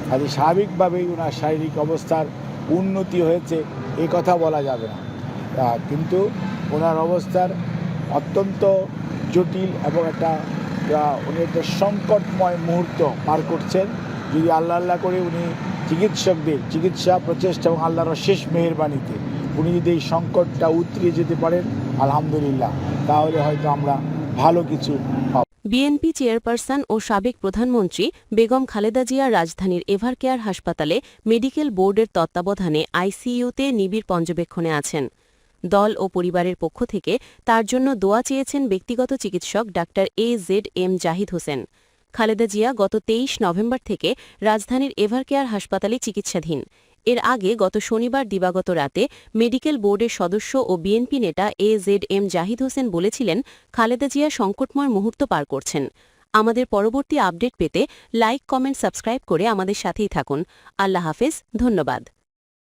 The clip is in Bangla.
কাজে স্বাভাবিকভাবেই ওনার শারীরিক অবস্থার উন্নতি হয়েছে এ কথা বলা যাবে না, কিন্তু ওনার অবস্থার অত্যন্ত জটিল এবং উনি একটা সংকটময় মুহূর্ত পার করছেন। যদি আল্লাহ করে উনি চিকিৎসকদের চিকিৎসা প্রচেষ্টা এবং আল্লাহর শেষ মেহেরবানিতে উনি যদি এই সংকটটা উতরিয়ে যেতে পারেন আলহামদুলিল্লাহ, তাহলে হয়তো আমরা ভালো কিছু পাব। বিএনপি চেয়ারপারসন ও সাবেক প্রধানমন্ত্রী বেগম খালেদা জিয়া রাজধানীর এভারকেয়ার হাসপাতালে মেডিকেল বোর্ডের তত্ত্বাবধানে আইসিইউতে নিবিড় পর্যবেক্ষণে আছেন। দল ও পরিবারের পক্ষ থেকে তার জন্য দোয়া চেয়েছেন ব্যক্তিগত চিকিৎসক ডাক্তার AZM জাহিদ হোসেন। খালেদা জিয়া গত 23 নভেম্বর থেকে রাজধানীর এভারকেয়ার হাসপাতালে চিকিৎসাধীন। এর আগে গত শনিবার দিবাগত রাতে মেডিকেল বোর্ডের সদস্য ও বিএনপি নেতা AZM জাহিদ হোসেন বলেছিলেন, খালেদা জিয়া সংকটময় মুহূর্ত পার করছেন। আমাদের পরবর্তী আপডেট পেতে লাইক, কমেন্ট, সাবস্ক্রাইব করে আমাদের সাথেই থাকুন। আল্লাহ হাফেজ, ধন্যবাদ।